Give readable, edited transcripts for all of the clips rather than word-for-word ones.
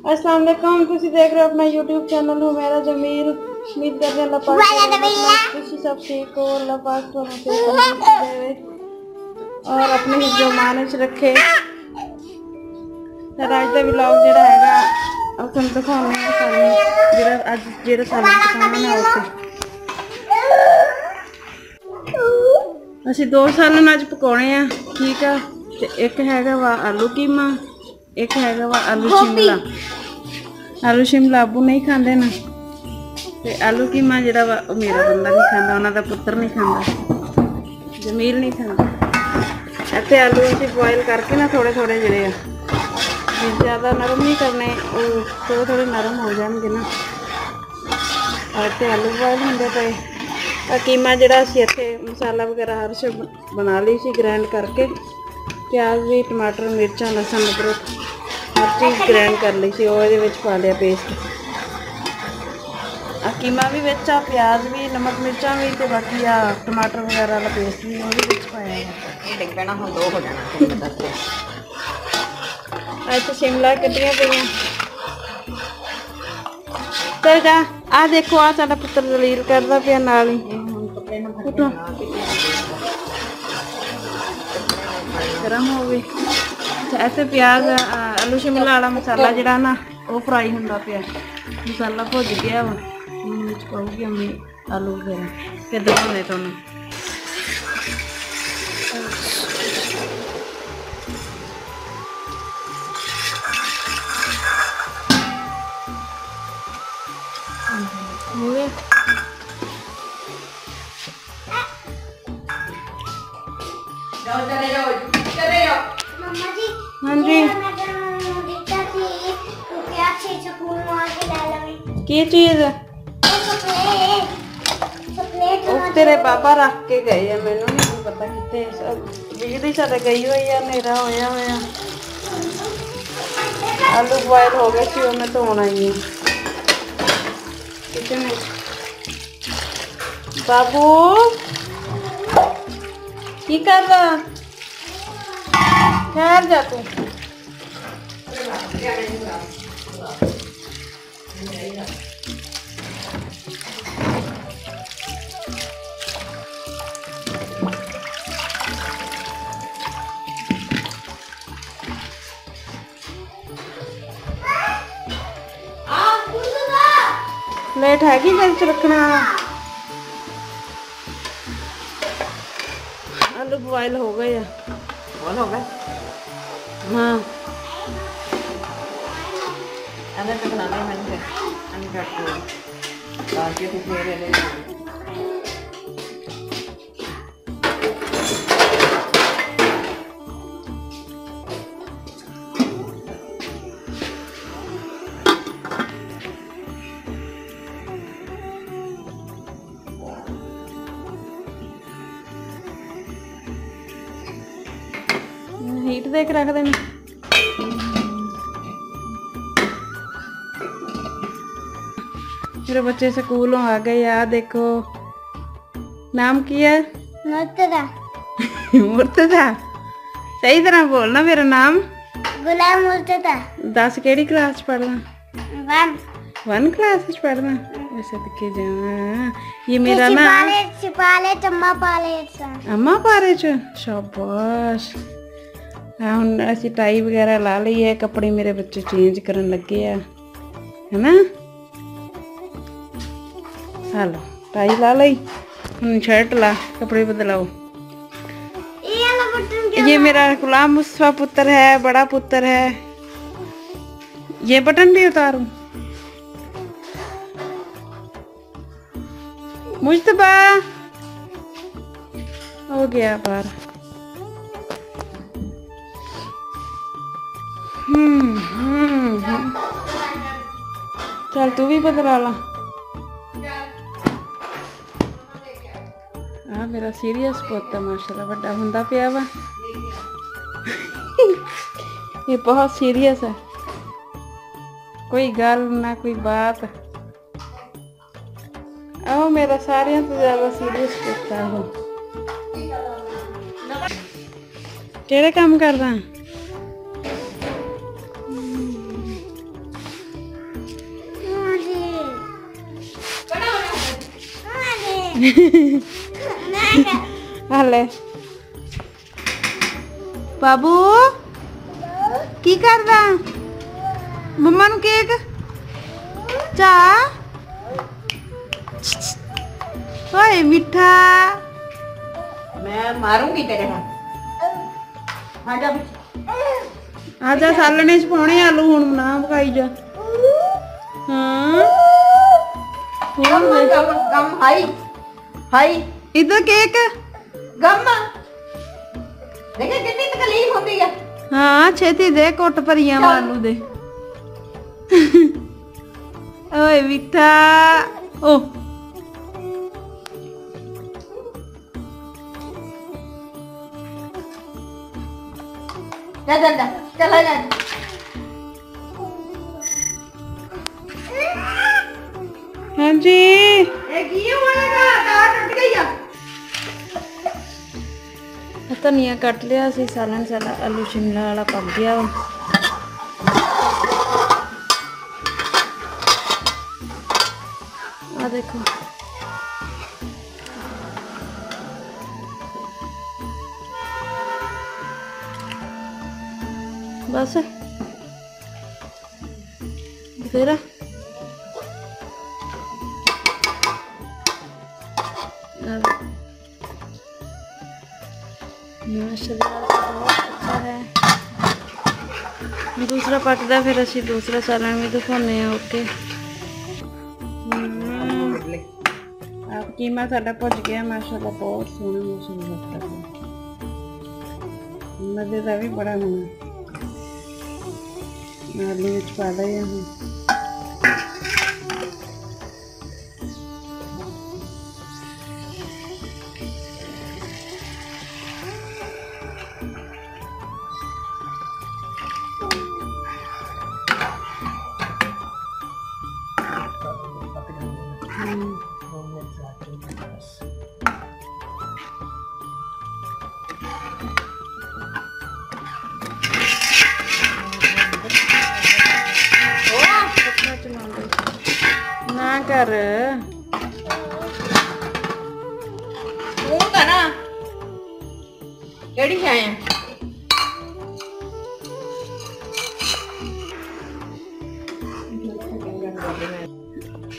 अस्सलाम वालेकुम, तुसी देख रहे हो अपना यूट्यूब चैनल हो मेरा जमील। उम्मीद करते हैं अल्लाह पाक तुसी सब ठीक हो, अल्लाह पाक तुहानू तंदुरुस्ती देवे और अपने हिफ्ज़ो मान च रखे। अज का व्लॉग जिहड़ा हैगा तुहानू दिखाने सालन जिहड़ा अज जिहड़ा सालन पकाना है उसे असीं 2 सालन अज पकाने आ, ठीक है। ते एक हैगा वा आलू कीमा, एक हैगा वा आलू शिमला। आलू शिमला अबू नहीं खाते ना, ते आलू कीमा जिहड़ा वा मेरा बंदा नहीं खाता, उन्हां दा पुत्तर नहीं खाता, जमील नहीं खाता। इत्थे आलू असीं बॉयल करके ना थोड़े थोड़े जिहड़े ज़्यादा नरम नहीं करने, थोड़े थोड़े नरम हो जाएंगे ना। और इत्थे आलू बॉयल होंदे पे। कीमा जिहड़ा असीं इत्थे मसाला वगैरह हर शे बना ली सी ग्राइंड करके, प्याज भी, टमाटर, मिर्चा, लसन, अदरक हर चीज़ ग्राइंड कर ली सी, वो इहदे विच पा लिया पेस्ट। कीमा भी विच आ, प्याज भी, नमक मिर्चा भी, तो बाकी आ टमाटर वगैरह वाला पेस्ट भी वो भी विच पाया है। डिग पैना हुण 2 हो जाना। अच्छा शिमला कट्टियां पईयां, चल जा। आ देखो आ साडा पुत्तर दलील करदा पिया नाल ही। उठो गरम हो गई। ऐसे प्याज आलू शिमला वाला मसाला जिहड़ा ना वो फ्राई होंदा पिया, मसाला भुज गया वा। मिर्च पाऊगी अम्मी आलू वगैरह फिर दिखाने तुहानू। हो गया हाँ जी की चीज तेरे पापा रख के गए है, मैनू नहीं पता कितने। बिजली साडे गई हुई है, हनेरा होया होया। आलू बॉयल हो गए सी, मैं धोन आई हूँ किचन में। बाबू की कर रहा, ठहर जा तू। प्लेट हैगी जिस रखना। आलू बॉयल हो गए, बॉयल हो गए। हाँ तो बनाने मैंने हीट देख रख देना। मेरे बच्चे स्कूलों आ गए यार, देखो नाम की है मुर्तजा। मुर्तजा सही तरह बोलना मेरा नाम। गुलाम मुर्तजा। 10 केड़ी क्लास पढ़ना? 1 क्लास पढ़ना। ऐसे दिखे जा। ये मेरा ना अम्मा पाले च शाबाश। हुण असीं टाई वगैरह ला ली है, कपड़े मेरे बच्चे चेंज करन लगे है ना। हेलो टाई ला ली, हुण शर्ट ला, कपड़े बदलाओ। ये मेरा गुलाम मुस्तफा पुत्र है, बड़ा पुत्र है। ये बटन भी उतारूं? मुस्तफा हो गया बाहर। चल तू भी बदला ला। आ मेरा सीरियस पुत माशाल्लाह बड़ा हुंदा पिया वा। ये बहुत सीरियस है, कोई गल ना कोई बात। आओ मेरा सारिया तो ज्यादा सीरियस पुत है वो। केड़े काम करदा? हले बाबू की करदा मम्मा नु केक चा ओए मिठा मैं मारूंगी तेरे हाथ आजा आजा सालने च पाने आलू हुण ना पकाई जा हाँ गम गम गम हाई हाई इधर केक गम देखे कितनी तकलीफ होती है हाँ छेती दे कोट भरिया आलू दे ओए मिठा ओ जा जा जा चला जा हाँ जी ये की होएगा तार टूट गई है धनिया कट लिया सी सालन साला आलू शिमला वाला पक गया वा आ देखो बस फिर माशाल्लाह बहुत अच्छा है दूसरा पकदा फिर असी दूसरा सालन भी दिखाने ओके आप कीमा साडा भुज गया माशाल्लाह बहुत सोहना मौसम लगता है मजे का भी बड़ा होना आलू विच पा दिए हैं ना कर का ना केड़ी है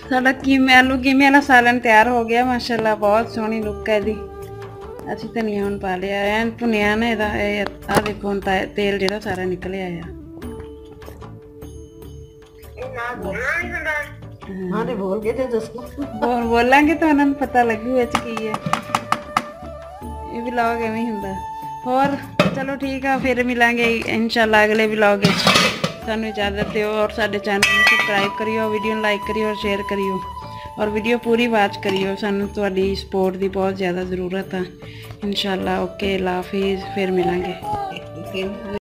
साडा कीमे आलू कीमे वाला सालन तैयार हो गया माशाल्लाह बहुत सोहनी लुक है दी असी धनिया हुण पा लिया एन भुनिया ना इहदा आ देखो हुण तेल जिहड़ा सारा निकल आया हाँ ते बोल के ते दसो बोलांगे तो उन्हें पता लगू इच की है ये व्लॉग एवें ही हुंदा होर चलो ठीक है फिर मिलांगे इंशाल्लाह अगले व्लॉग विच सानू इजाजत दिओ और साडे चैनल नूं सबसक्राइब करियो वीडियो लाइक करियो और शेयर करियो और वीडियो पूरी वॉच करियो सानू तुहाडी सपोर्ट दी बहुत ज़्यादा ज़रूरत है इंशाल्लाह ओके अल्लाह हाफिज़ फिर मिलांगे